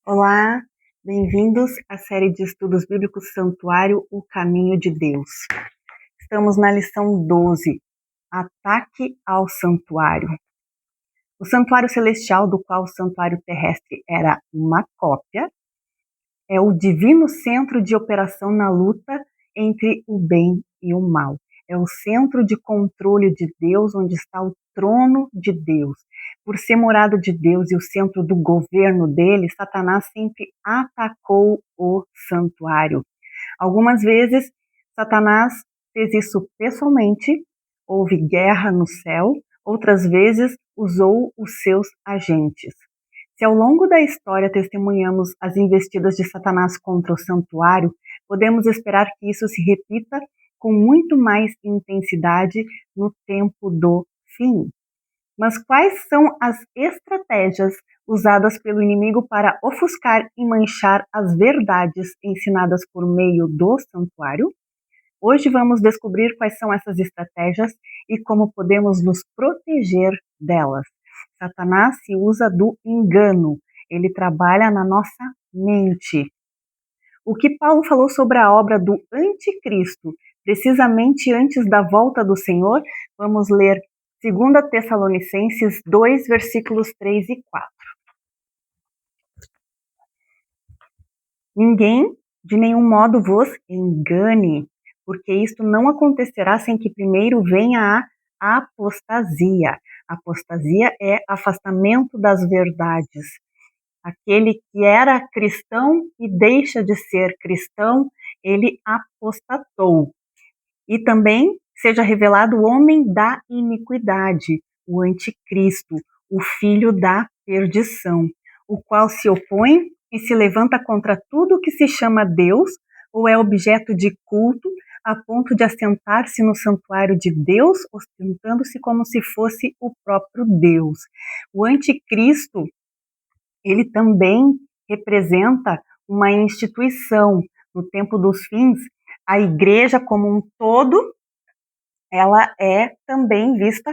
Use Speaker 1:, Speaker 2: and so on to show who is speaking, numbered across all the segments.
Speaker 1: Olá, bem-vindos à série de estudos bíblicos Santuário, o Caminho de Deus. Estamos na lição 12, Ataque ao Santuário. O santuário celestial, do qual o santuário terrestre era uma cópia, é o divino centro de operação na luta entre o bem e o mal. É o centro de controle de Deus, onde está o trono de Deus. Por ser morada de Deus e o centro do governo dele, Satanás sempre atacou o santuário. Algumas vezes, Satanás fez isso pessoalmente, houve guerra no céu, outras vezes usou os seus agentes. Se ao longo da história testemunhamos as investidas de Satanás contra o santuário, podemos esperar que isso se repita com muito mais intensidade no tempo do fim. Mas quais são as estratégias usadas pelo inimigo para ofuscar e manchar as verdades ensinadas por meio do santuário? Hoje vamos descobrir quais são essas estratégias e como podemos nos proteger delas. Satanás se usa do engano, ele trabalha na nossa mente. O que Paulo falou sobre a obra do anticristo, precisamente antes da volta do Senhor, vamos ler 2 Tessalonicenses 2, versículos 3 e 4. Ninguém de nenhum modo vos engane, porque isto não acontecerá sem que primeiro venha a apostasia. Apostasia é afastamento das verdades. Aquele que era cristão e deixa de ser cristão, ele apostatou. E também seja revelado o homem da iniquidade, o anticristo, o filho da perdição, o qual se opõe e se levanta contra tudo que se chama Deus ou é objeto de culto, a ponto de assentar-se no santuário de Deus, ostentando-se como se fosse o próprio Deus. O anticristo, ele também representa uma instituição. No tempo dos fins, a igreja como um todo, ela é também vista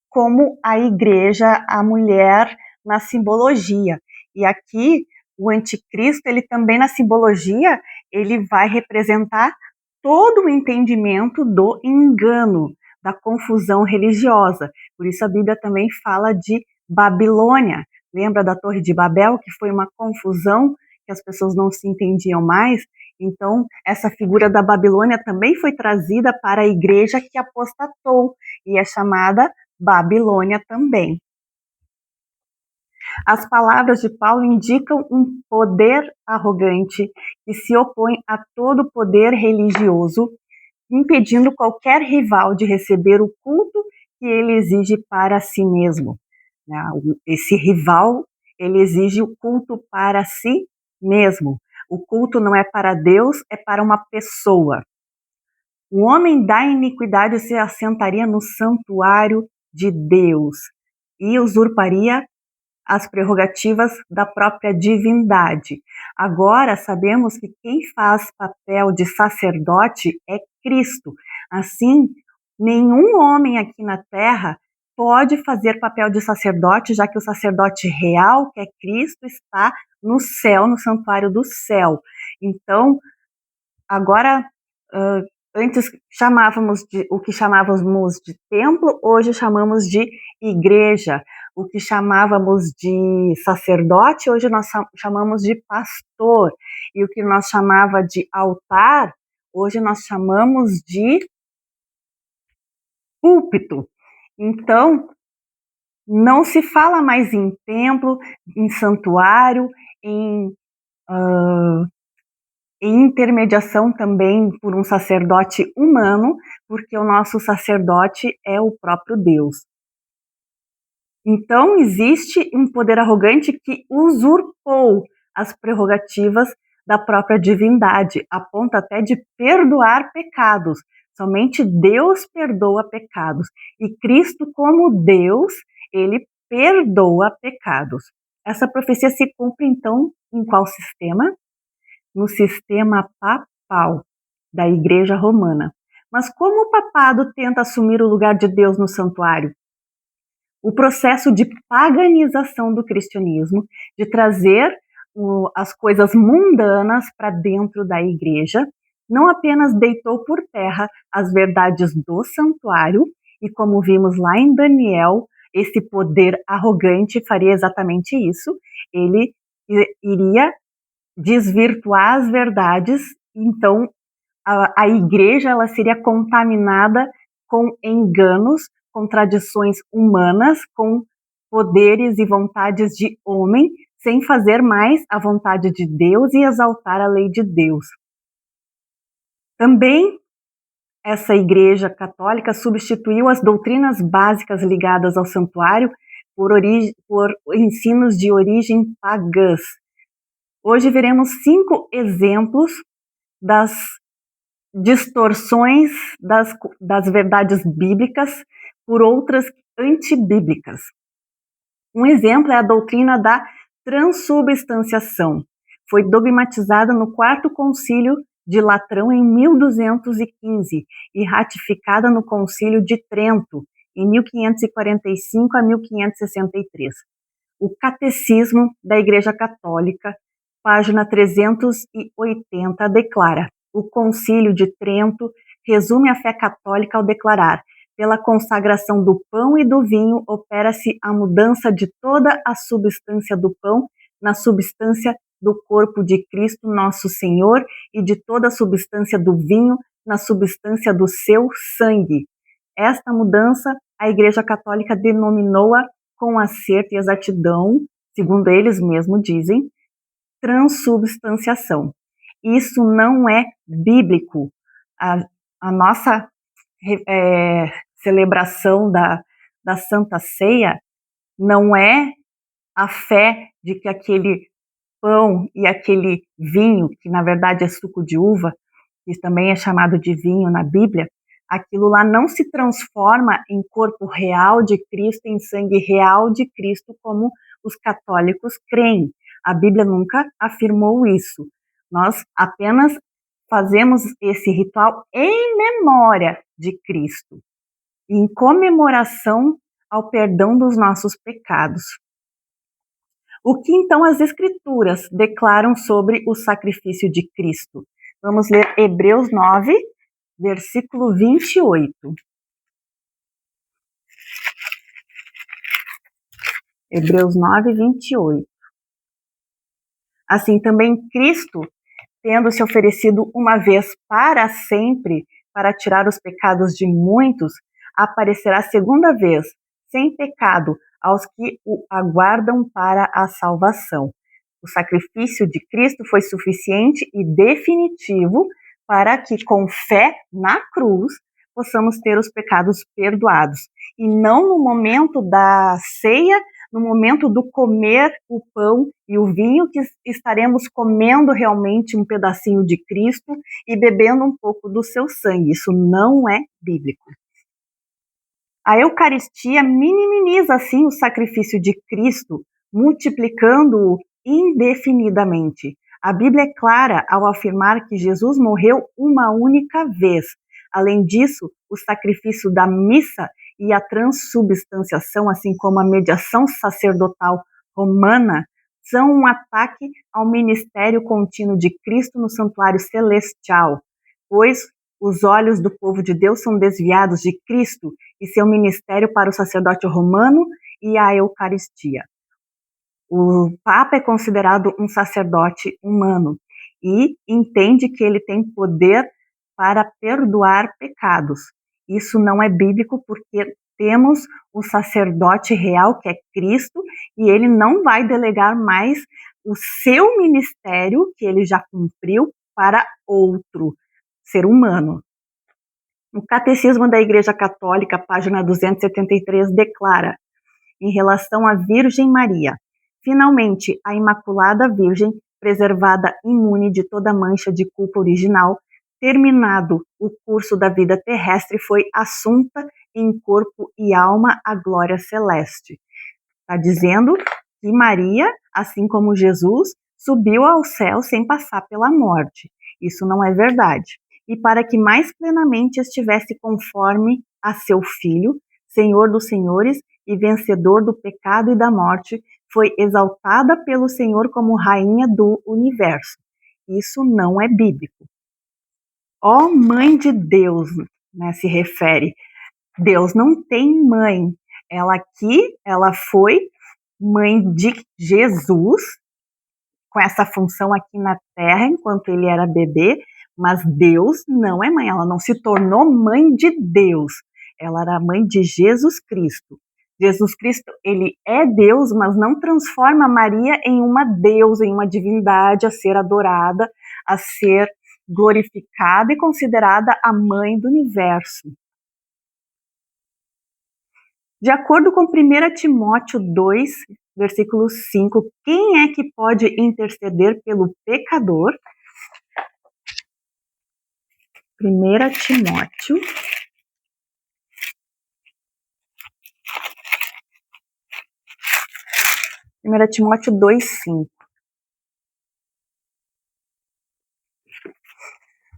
Speaker 1: como a igreja, a mulher na simbologia. E aqui, o anticristo, ele também na simbologia, ele vai representar todo o entendimento do engano, da confusão religiosa. Por isso a Bíblia também fala de Babilônia. Lembra da Torre de Babel, que foi uma confusão, que as pessoas não se entendiam mais? Então, essa figura da Babilônia também foi trazida para a igreja que apostatou, e é chamada Babilônia também. As palavras de Paulo indicam um poder arrogante que se opõe a todo poder religioso, impedindo qualquer rival de receber o culto que ele exige para si mesmo. Esse rival, ele exige o culto para si mesmo. O culto não é para Deus, é para uma pessoa. O homem da iniquidade se assentaria no santuário de Deus e usurparia as prerrogativas da própria divindade. Agora sabemos que quem faz papel de sacerdote é Cristo. Assim, nenhum homem aqui na terra pode fazer papel de sacerdote, já que o sacerdote real, que é Cristo, está no céu, no santuário do céu. Então, agora, antes o que chamávamos de templo, hoje chamamos de igreja. O que chamávamos de sacerdote, hoje nós chamamos de pastor. E o que nós chamava de altar, hoje nós chamamos de púlpito. Então, não se fala mais em templo, em santuário, em intermediação também por um sacerdote humano, porque o nosso sacerdote é o próprio Deus. Então, existe um poder arrogante que usurpou as prerrogativas da própria divindade, a ponto até de perdoar pecados. Somente Deus perdoa pecados. E Cristo, como Deus, ele perdoa pecados. Essa profecia se cumpre, então, em qual sistema? No sistema papal da Igreja Romana. Mas como o papado tenta assumir o lugar de Deus no santuário? O processo de paganização do cristianismo, de trazer as coisas mundanas para dentro da igreja, não apenas deitou por terra as verdades do santuário, e como vimos lá em Daniel, esse poder arrogante faria exatamente isso, ele iria desvirtuar as verdades, então a igreja ela seria contaminada com enganos, com tradições humanas, com poderes e vontades de homem, sem fazer mais a vontade de Deus e exaltar a lei de Deus. Também essa igreja católica substituiu as doutrinas básicas ligadas ao santuário por ensinos de origem pagãs. Hoje veremos 5 exemplos das distorções das verdades bíblicas por outras antibíblicas. Um exemplo é a doutrina da transubstanciação. Foi dogmatizada no 4º Concílio de Latrão em 1215 e ratificada no Concílio de Trento em 1545 a 1563. O Catecismo da Igreja Católica, página 380, declara: o Concílio de Trento resume a fé católica ao declarar: pela consagração do pão e do vinho opera-se a mudança de toda a substância do pão na substância do corpo de Cristo nosso Senhor e de toda a substância do vinho na substância do seu sangue. Esta mudança a Igreja Católica denominou-a com acerto e exatidão, segundo eles mesmos dizem, transubstanciação. Isso não é bíblico. A nossa celebração da Santa Ceia não é a fé de que aquele pão e aquele vinho, que na verdade é suco de uva, que também é chamado de vinho na Bíblia, aquilo lá não se transforma em corpo real de Cristo, em sangue real de Cristo, como os católicos creem. A Bíblia nunca afirmou isso. Nós apenas fazemos esse ritual em memória de Cristo, em comemoração ao perdão dos nossos pecados. O que então as Escrituras declaram sobre o sacrifício de Cristo? Vamos ler Hebreus 9, versículo 28. Hebreus 9, 28. Assim também Cristo, tendo se oferecido uma vez para sempre para tirar os pecados de muitos, aparecerá segunda vez, sem pecado, aos que o aguardam para a salvação. O sacrifício de Cristo foi suficiente e definitivo para que, com fé na cruz, possamos ter os pecados perdoados. E não no momento da ceia, no momento do comer o pão e o vinho, que estaremos comendo realmente um pedacinho de Cristo e bebendo um pouco do seu sangue. Isso não é bíblico. A Eucaristia minimiza, assim, o sacrifício de Cristo, multiplicando-o indefinidamente. A Bíblia é clara ao afirmar que Jesus morreu uma única vez. Além disso, o sacrifício da missa e a transubstanciação, assim como a mediação sacerdotal romana, são um ataque ao ministério contínuo de Cristo no santuário celestial, pois os olhos do povo de Deus são desviados de Cristo e seu ministério para o sacerdote romano e a Eucaristia. O Papa é considerado um sacerdote humano e entende que ele tem poder para perdoar pecados. Isso não é bíblico porque temos o sacerdote real, que é Cristo, e ele não vai delegar mais o seu ministério, que ele já cumpriu, para outro ser humano. O Catecismo da Igreja Católica, página 273, declara, em relação à Virgem Maria: finalmente, a Imaculada Virgem, preservada imune de toda mancha de culpa original, terminado o curso da vida terrestre, foi assunta em corpo e alma à glória celeste. Está dizendo que Maria, assim como Jesus, subiu ao céu sem passar pela morte. Isso não é verdade. E para que mais plenamente estivesse conforme a seu Filho, Senhor dos senhores e vencedor do pecado e da morte, foi exaltada pelo Senhor como rainha do universo. Isso não é bíblico. Ó Mãe de Deus, né, se refere. Deus não tem mãe. Ela foi mãe de Jesus, com essa função aqui na Terra, enquanto ele era bebê, mas Deus não é mãe, ela não se tornou mãe de Deus, ela era mãe de Jesus Cristo. Jesus Cristo, ele é Deus, mas não transforma Maria em uma deusa, em uma divindade a ser adorada, a ser glorificada e considerada a mãe do universo. De acordo com 1 Timóteo 2, versículo 5, quem é que pode interceder pelo pecador? 1 Timóteo. 1 Timóteo 2,5.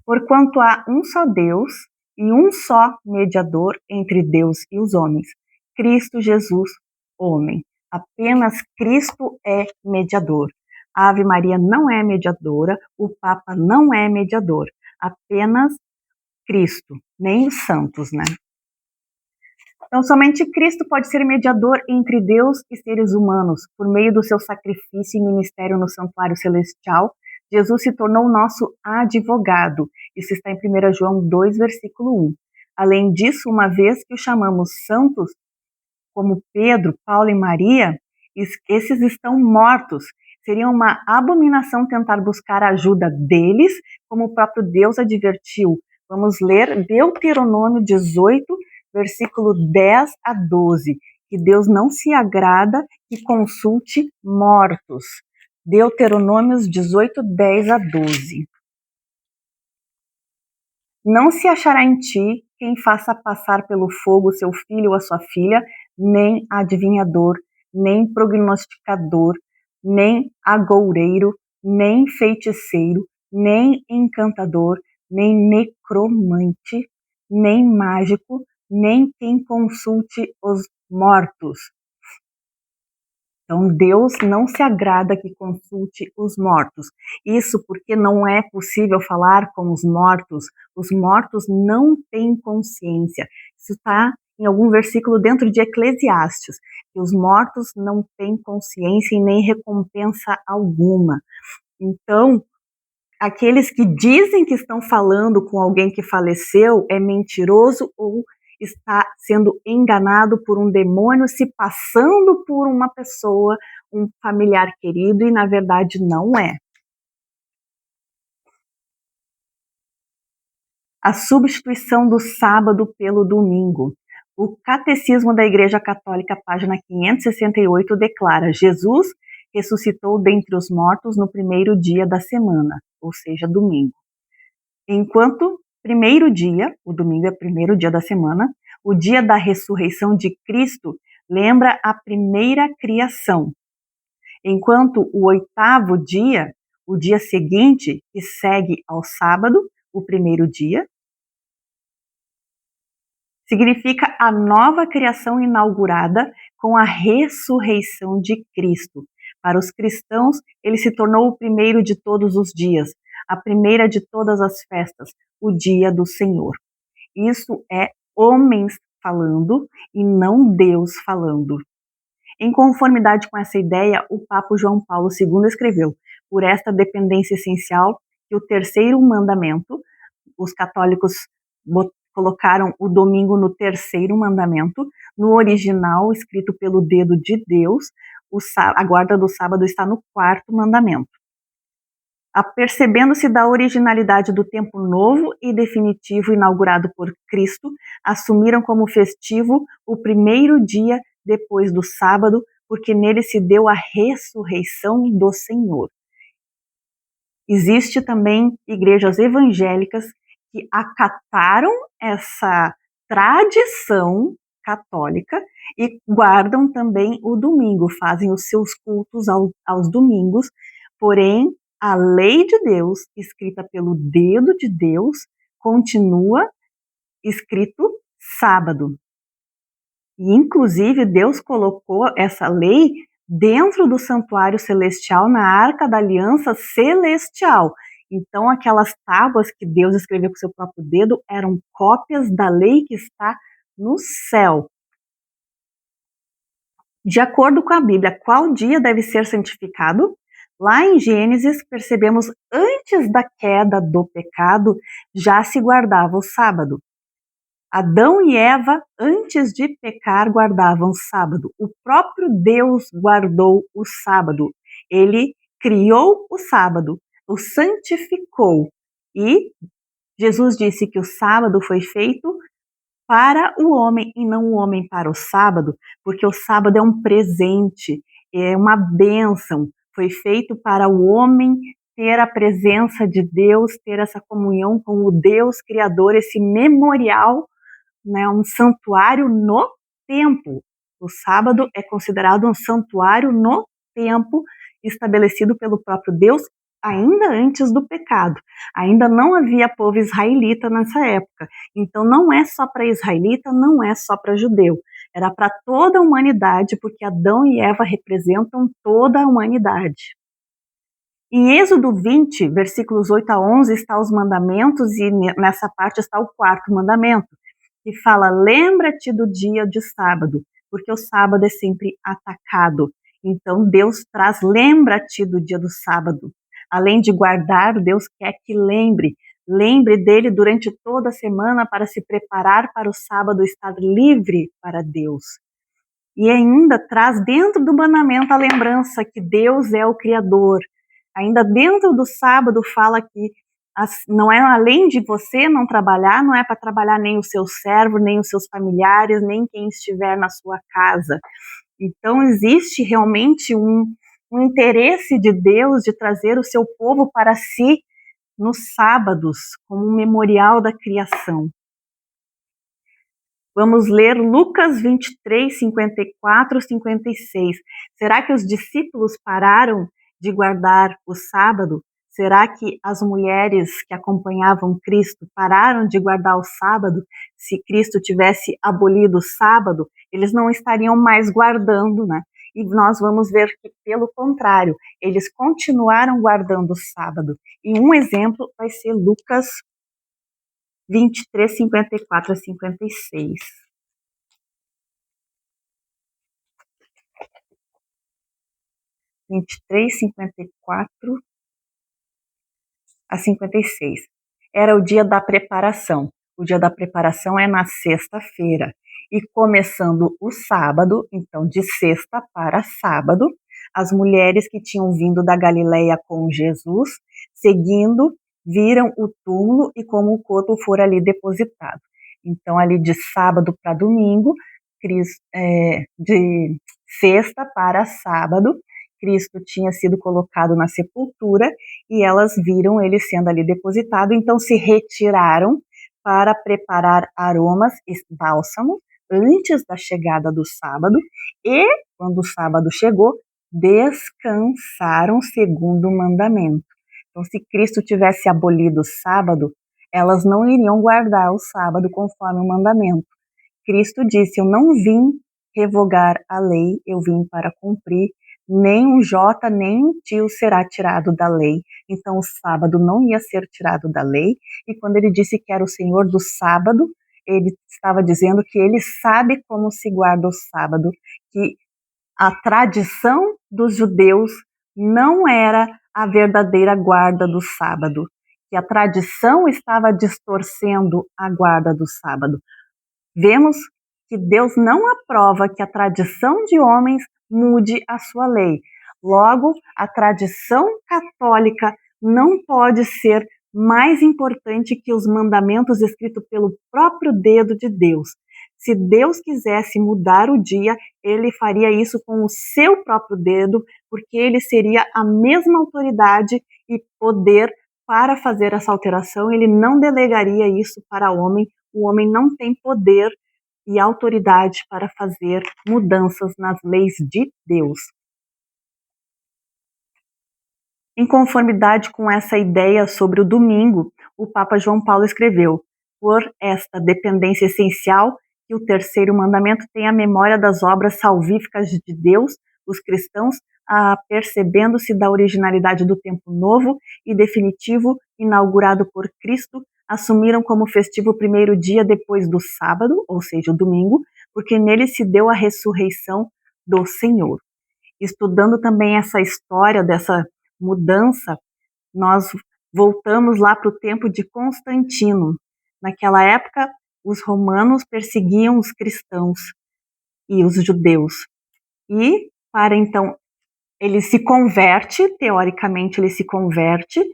Speaker 1: Porquanto há um só Deus e um só mediador entre Deus e os homens, Cristo Jesus, homem. Apenas Cristo é mediador. A Ave Maria não é mediadora, o Papa não é mediador. Apenas Cristo, nem os santos, né? Então, somente Cristo pode ser mediador entre Deus e seres humanos. Por meio do seu sacrifício e ministério no santuário celestial, Jesus se tornou nosso advogado. Isso está em 1 João 2, versículo 1. Além disso, uma vez que o chamamos santos, como Pedro, Paulo e Maria, esses estão mortos. Seria uma abominação tentar buscar a ajuda deles, como o próprio Deus advertiu. Vamos ler Deuteronômio 18, versículo 10 a 12, que Deus não se agrada que consulte mortos. Deuteronômios 18, 10 a 12. Não se achará em ti quem faça passar pelo fogo seu filho ou a sua filha, nem adivinhador, nem prognosticador, nem agoureiro, nem feiticeiro, nem encantador, nem necromante, nem mágico, nem quem consulte os mortos. Então, Deus não se agrada que consulte os mortos. Isso porque não é possível falar com os mortos. Os mortos não têm consciência. Isso está em algum versículo dentro de Eclesiastes, que os mortos não têm consciência e nem recompensa alguma. Então, aqueles que dizem que estão falando com alguém que faleceu é mentiroso ou está sendo enganado por um demônio, se passando por uma pessoa, um familiar querido, e na verdade não é. A substituição do sábado pelo domingo. O Catecismo da Igreja Católica, página 568, declara: Jesus ressuscitou dentre os mortos no primeiro dia da semana, ou seja, domingo. Enquanto primeiro dia, o domingo é o primeiro dia da semana, o dia da ressurreição de Cristo lembra a primeira criação. Enquanto o oitavo dia, o dia seguinte, que segue ao sábado, o primeiro dia, significa a nova criação inaugurada com a ressurreição de Cristo. Para os cristãos, ele se tornou o primeiro de todos os dias, a primeira de todas as festas, o dia do Senhor. Isso é homens falando e não Deus falando. Em conformidade com essa ideia, o Papa João Paulo II escreveu: por esta dependência essencial que o terceiro mandamento, os católicos colocaram o domingo no terceiro mandamento, no original, escrito pelo dedo de Deus, a guarda do sábado está no quarto mandamento. Apercebendo-se da originalidade do tempo novo e definitivo inaugurado por Cristo, assumiram como festivo o primeiro dia depois do sábado, porque nele se deu a ressurreição do Senhor. Existe também igrejas evangélicas que acataram essa tradição católica e guardam também o domingo, fazem os seus cultos aos domingos, porém a lei de Deus, escrita pelo dedo de Deus, continua escrito sábado. E, inclusive, Deus colocou essa lei dentro do santuário celestial, na Arca da Aliança Celestial. Então, aquelas tábuas que Deus escreveu com seu próprio dedo eram cópias da lei que está no céu. De acordo com a Bíblia, qual dia deve ser santificado? Lá em Gênesis, percebemos antes da queda do pecado, já se guardava o sábado. Adão e Eva, antes de pecar, guardavam o sábado. O próprio Deus guardou o sábado. Ele criou o sábado, o santificou. E Jesus disse que o sábado foi feito para o homem e não o homem para o sábado, porque o sábado é um presente, é uma bênção. Foi feito para o homem ter a presença de Deus, ter essa comunhão com o Deus Criador, esse memorial, né, um santuário no tempo. O sábado é considerado um santuário no tempo, estabelecido pelo próprio Deus ainda antes do pecado. Ainda não havia povo israelita nessa época. Então não é só para israelita, não é só para judeu. Era para toda a humanidade, porque Adão e Eva representam toda a humanidade. Em Êxodo 20, versículos 8 a 11, está os mandamentos, e nessa parte está o quarto mandamento, que fala: lembra-te do dia de sábado, porque o sábado é sempre atacado. Então Deus traz: lembra-te do dia do sábado. Além de guardar, Deus quer que lembre dele durante toda a semana para se preparar para o sábado estar livre para Deus. E ainda traz dentro do mandamento a lembrança que Deus é o Criador. Ainda dentro do sábado fala que não é, além de você não trabalhar, não é para trabalhar nem o seu servo, nem os seus familiares, nem quem estiver na sua casa. Então existe realmente um interesse de Deus de trazer o seu povo para si nos sábados, como um memorial da criação. Vamos ler Lucas 23, 54, 56. Será que os discípulos pararam de guardar o sábado? Será que as mulheres que acompanhavam Cristo pararam de guardar o sábado? Se Cristo tivesse abolido o sábado, eles não estariam mais guardando, né? E nós vamos ver que, pelo contrário, eles continuaram guardando o sábado. E um exemplo vai ser Lucas 23, 54 a 56. 23, 54 a 56. Era o dia da preparação. O dia da preparação é na sexta-feira. E começando o sábado, então de sexta para sábado, as mulheres que tinham vindo da Galileia com Jesus, seguindo, viram o túmulo e como o corpo for ali depositado. Então, ali de sábado para domingo, de sexta para sábado, Cristo tinha sido colocado na sepultura e elas viram ele sendo ali depositado, então se retiraram para preparar aromas e bálsamo antes da chegada do sábado, e quando o sábado chegou, descansaram segundo o mandamento. Então, se Cristo tivesse abolido o sábado, elas não iriam guardar o sábado conforme o mandamento. Cristo disse: eu não vim revogar a lei, eu vim para cumprir. Nem um jota, nem um tio será tirado da lei. Então o sábado não ia ser tirado da lei. E quando ele disse que era o Senhor do sábado, ele estava dizendo que ele sabe como se guarda o sábado, que a tradição dos judeus não era a verdadeira guarda do sábado, que a tradição estava distorcendo a guarda do sábado. Vemos que Deus não aprova que a tradição de homens mude a sua lei. Logo, a tradição católica não pode ser mais importante que os mandamentos escritos pelo próprio dedo de Deus. Se Deus quisesse mudar o dia, ele faria isso com o seu próprio dedo, porque ele seria a mesma autoridade e poder para fazer essa alteração. Ele não delegaria isso para o homem. O homem não tem poder e autoridade para fazer mudanças nas leis de Deus. Em conformidade com essa ideia sobre o domingo, o Papa João Paulo escreveu: por esta dependência essencial que o terceiro mandamento tem a memória das obras salvíficas de Deus os cristãos, apercebendo-se da originalidade do tempo novo e definitivo inaugurado por Cristo, assumiram como festivo o primeiro dia depois do sábado, ou seja, o domingo, porque nele se deu a ressurreição do Senhor. Estudando também essa história dessa mudança, nós voltamos lá para o tempo de Constantino. Naquela época, os romanos perseguiam os cristãos e os judeus. E, para então, ele se converte, teoricamente ele se converte,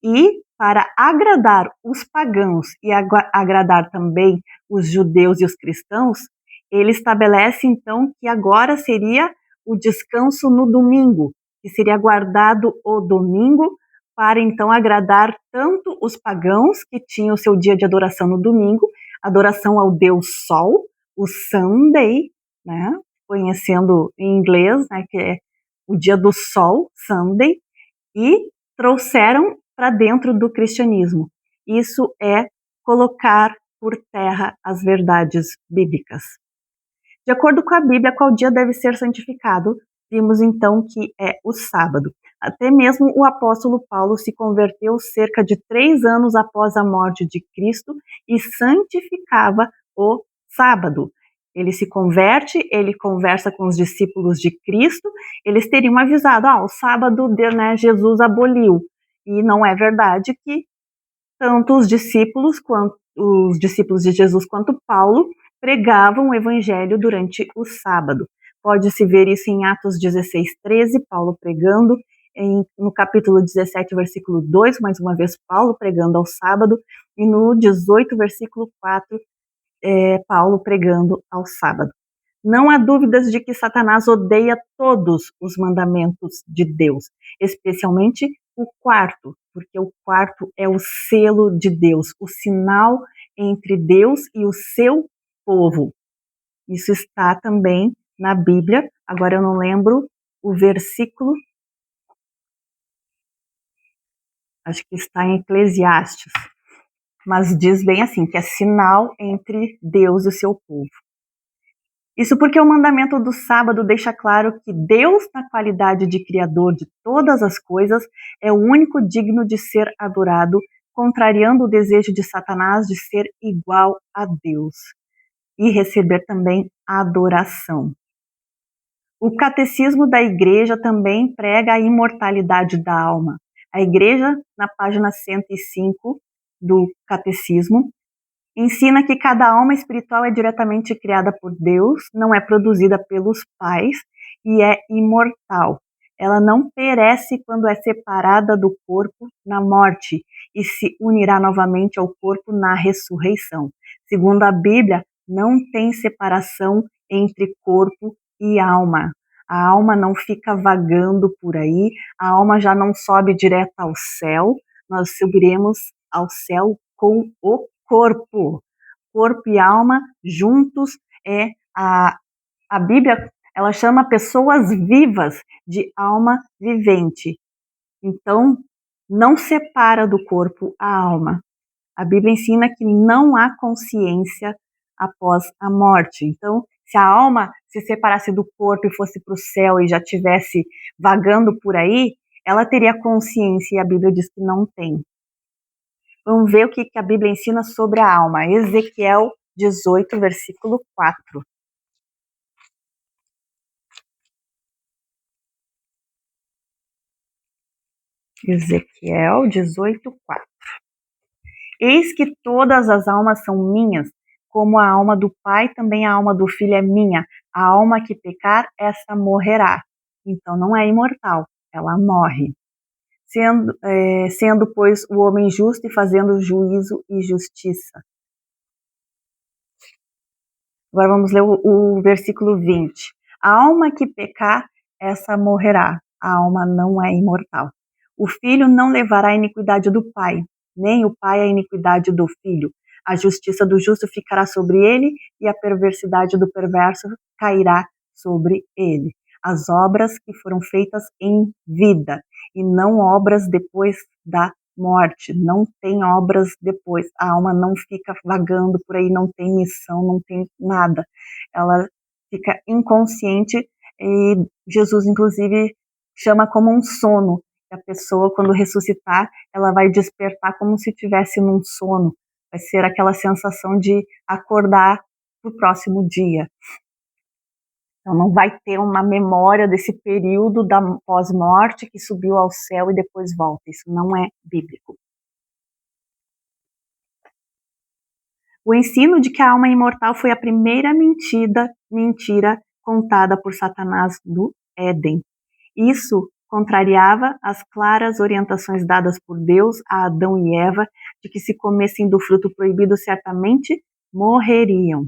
Speaker 1: e para agradar os pagãos e agradar também os judeus e os cristãos, ele estabelece então que agora seria o descanso no domingo, que seria guardado o domingo para então agradar tanto os pagãos, que tinham o seu dia de adoração no domingo, adoração ao Deus Sol, o Sunday, né, conhecendo em inglês, né, que é o dia do sol, Sunday, e trouxeram para dentro do cristianismo. Isso é colocar por terra as verdades bíblicas. De acordo com a Bíblia, qual dia deve ser santificado? Vimos então que é o sábado. Até mesmo o apóstolo Paulo se converteu cerca de 3 anos após a morte de Cristo e santificava o sábado. Ele se converte, ele conversa com os discípulos de Cristo, eles teriam avisado, o sábado, né, Jesus aboliu. E não é verdade que tanto os discípulos de Jesus quanto Paulo pregavam o evangelho durante o sábado. Pode-se ver isso em Atos 16:13, Paulo pregando, no capítulo 17, versículo 2, mais uma vez Paulo pregando ao sábado, e no 18, versículo 4, Paulo pregando ao sábado. Não há dúvidas de que Satanás odeia todos os mandamentos de Deus, especialmente o quarto, porque o quarto é o selo de Deus, o sinal entre Deus e o seu povo. Isso está também na Bíblia, agora eu não lembro o versículo, acho que está em Eclesiastes, mas diz bem assim, que é sinal entre Deus e o seu povo. Isso porque o mandamento do sábado deixa claro que Deus, na qualidade de Criador de todas as coisas, é o único digno de ser adorado, contrariando o desejo de Satanás de ser igual a Deus e receber também adoração. O catecismo da igreja também prega a imortalidade da alma. A igreja, na página 105 do catecismo, ensina que cada alma espiritual é diretamente criada por Deus, não é produzida pelos pais e é imortal. Ela não perece quando é separada do corpo na morte e se unirá novamente ao corpo na ressurreição. Segundo a Bíblia, não tem separação entre corpo e alma. A alma não fica vagando por aí, a alma já não sobe direto ao céu, nós subiremos ao céu com o corpo. Corpo e alma juntos a Bíblia, ela chama pessoas vivas de alma vivente. Então, não separa do corpo a alma. A Bíblia ensina que não há consciência após a morte. Então, se a alma se separasse do corpo e fosse para o céu e já estivesse vagando por aí, ela teria consciência, e a Bíblia diz que não tem. Vamos ver o que a Bíblia ensina sobre a alma. Ezequiel 18, versículo 4. Ezequiel 18, 4. Eis que todas as almas são minhas, como a alma do Pai, também a alma do Filho é minha. A alma que pecar, essa morrerá. Então não é imortal, ela morre. Sendo, pois, o homem justo e fazendo juízo e justiça. Agora vamos ler o versículo 20. A alma que pecar, essa morrerá. A alma não é imortal. O filho não levará a iniquidade do pai, nem o pai a iniquidade do filho. A justiça do justo ficará sobre ele, e a perversidade do perverso cairá sobre ele. As obras que foram feitas em vida, e não obras depois da morte, não tem obras depois, a alma não fica vagando por aí, não tem missão, não tem nada, ela fica inconsciente, E Jesus, inclusive, chama como um sono. A pessoa, quando ressuscitar, ela vai despertar como se estivesse num sono. Vai ser aquela sensação de acordar para o próximo dia. Então, não vai ter uma memória desse período da pós-morte que subiu ao céu e depois volta. Isso não é bíblico. O ensino de que a alma é imortal foi a primeira mentira contada por Satanás no Éden. Isso contrariava as claras orientações dadas por Deus a Adão e Eva de que se comessem do fruto proibido certamente morreriam.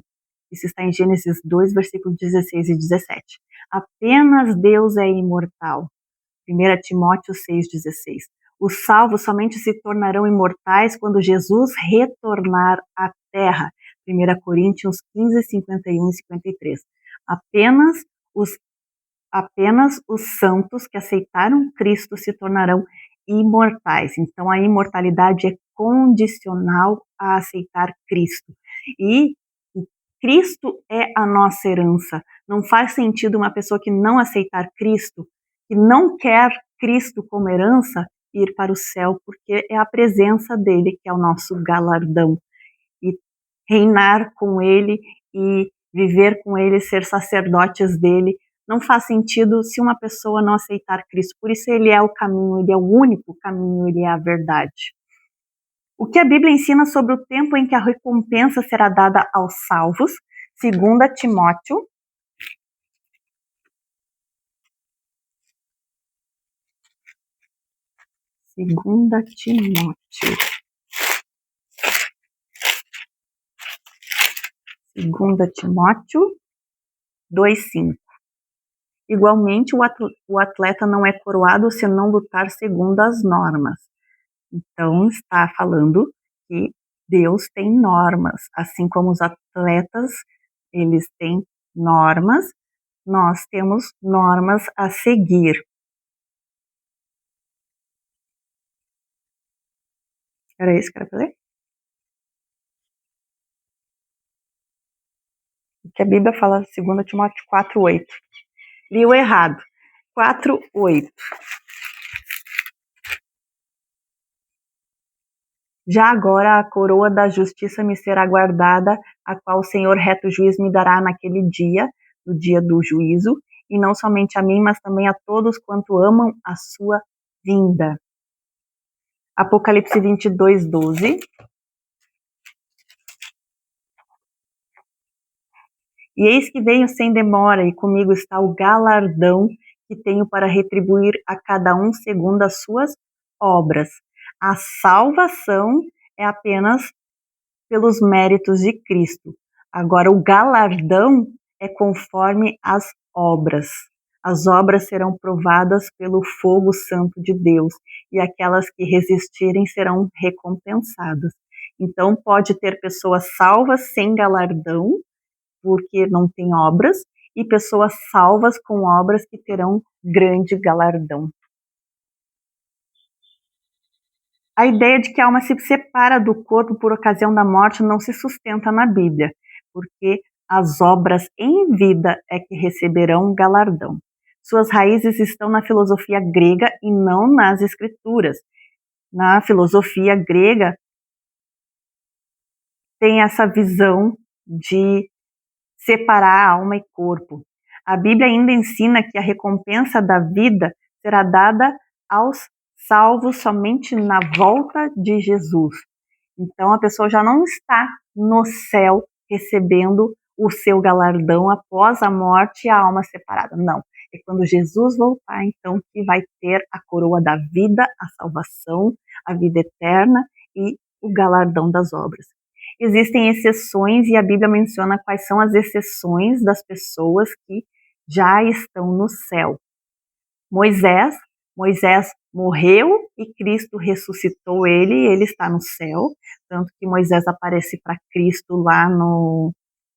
Speaker 1: Isso está em Gênesis 2, versículos 16 e 17. Apenas Deus é imortal. 1 Timóteo 6,16. Os salvos somente se tornarão imortais quando Jesus retornar à terra. 1 Coríntios 15, 51 e 53. Apenas os santos que aceitaram Cristo se tornarão imortais. Então, a imortalidade é condicional a aceitar Cristo. E Cristo é a nossa herança. Não faz sentido uma pessoa que não aceitar Cristo, que não quer Cristo como herança, ir para o céu, porque é a presença dele que é o nosso galardão. E reinar com ele e viver com ele, ser sacerdotes dele, não faz sentido se uma pessoa não aceitar Cristo. Por isso ele é o caminho, ele é o único caminho, ele é a verdade. O que a Bíblia ensina sobre o tempo em que a recompensa será dada aos salvos, 2 Timóteo. Segunda Timóteo. 2 Timóteo 2,5. Igualmente, o atleta não é coroado se não lutar segundo as normas. Então, está falando que Deus tem normas, assim como os atletas, eles têm normas, nós temos normas a seguir. Era isso que era para ler? O que a Bíblia fala, 2 Timóteo 4,8. Li o errado. 4,8. Já agora a coroa da justiça me será guardada, a qual o Senhor reto juiz me dará naquele dia, no dia do juízo, e não somente a mim, mas também a todos quanto amam a sua vinda. Apocalipse 22:12. E eis que venho sem demora, e comigo está o galardão que tenho para retribuir a cada um segundo as suas obras. A salvação é apenas pelos méritos de Cristo. Agora, o galardão é conforme as obras. As obras serão provadas pelo fogo santo de Deus, e aquelas que resistirem serão recompensadas. Então, pode ter pessoas salvas sem galardão, porque não tem obras, e pessoas salvas com obras que terão grande galardão. A ideia de que a alma se separa do corpo por ocasião da morte não se sustenta na Bíblia, porque as obras em vida é que receberão galardão. Suas raízes estão na filosofia grega e não nas escrituras. Na filosofia grega tem essa visão de separar alma e corpo. A Bíblia ainda ensina que a recompensa da vida será dada aos salvos somente na volta de Jesus. Então a pessoa já não está no céu recebendo o seu galardão após a morte e a alma separada. Não. É quando Jesus voltar, então, que vai ter a coroa da vida, a salvação, a vida eterna e o galardão das obras. Existem exceções e a Bíblia menciona quais são as exceções das pessoas que já estão no céu. Moisés morreu e Cristo ressuscitou ele, e ele está no céu, tanto que Moisés aparece para Cristo lá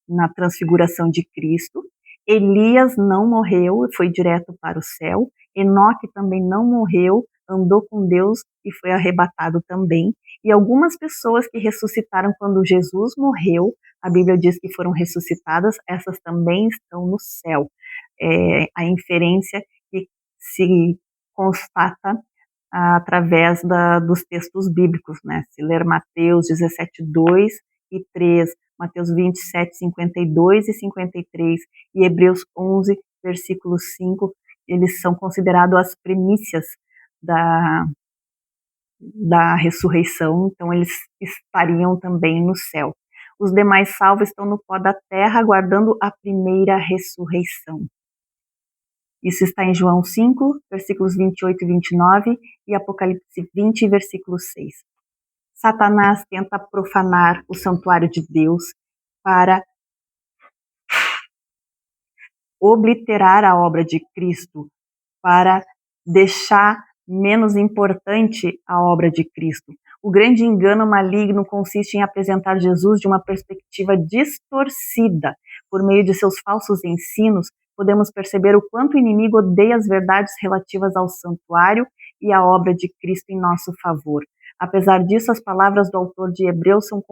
Speaker 1: na transfiguração de Cristo. Elias não morreu e foi direto para o céu. Enoque também não morreu, andou com Deus e foi arrebatado também. E algumas pessoas que ressuscitaram quando Jesus morreu, a Bíblia diz que foram ressuscitadas, essas também estão no céu. a inferência que se constata através dos textos bíblicos, né? Se ler Mateus 17, 2 e 3, Mateus 27, 52 e 53 e Hebreus 11, versículo 5, eles são considerados as primícias da ressurreição, então eles estariam também no céu. Os demais salvos estão no pó da terra, aguardando a primeira ressurreição. Isso está em João 5, versículos 28 e 29 e Apocalipse 20, versículo 6. Satanás tenta profanar o santuário de Deus para obliterar a obra de Cristo, para deixar menos importante a obra de Cristo. O grande engano maligno consiste em apresentar Jesus de uma perspectiva distorcida. Por meio de seus falsos ensinos, podemos perceber o quanto o inimigo odeia as verdades relativas ao santuário e à obra de Cristo em nosso favor. Apesar disso, as palavras do autor de Hebreus são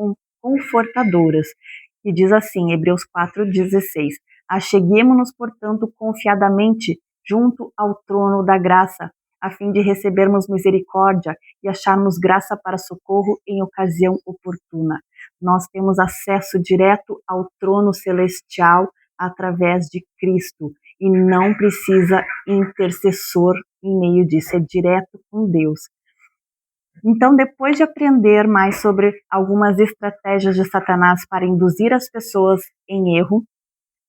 Speaker 1: confortadoras. E diz assim, Hebreus 4,16: Acheguemo-nos, portanto, confiadamente junto ao trono da graça, a fim de recebermos misericórdia e acharmos graça para socorro em ocasião oportuna. Nós temos acesso direto ao trono celestial através de Cristo e não precisa intercessor em meio disso, é direto com Deus. Então, depois de aprender mais sobre algumas estratégias de Satanás para induzir as pessoas em erro,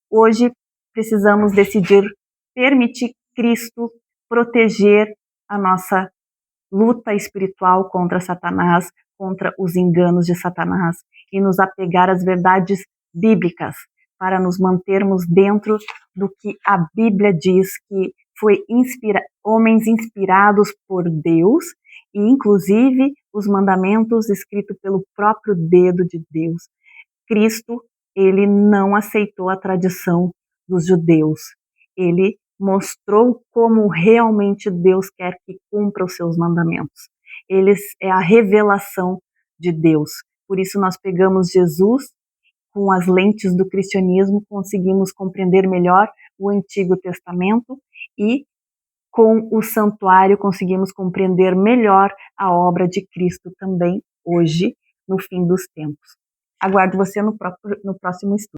Speaker 1: hoje precisamos decidir permitir Cristo proteger a nossa luta espiritual contra Satanás, contra os enganos de Satanás e nos apegar às verdades bíblicas para nos mantermos dentro do que a Bíblia diz que foi homens inspirados por Deus e inclusive os mandamentos escritos pelo próprio dedo de Deus. Cristo, ele não aceitou a tradição dos judeus. Ele mostrou como realmente Deus quer que cumpra os seus mandamentos. Ele é a revelação de Deus. Por isso nós pegamos Jesus com as lentes do cristianismo, conseguimos compreender melhor o Antigo Testamento e com o santuário conseguimos compreender melhor a obra de Cristo também hoje, no fim dos tempos. Aguardo você no próximo estudo.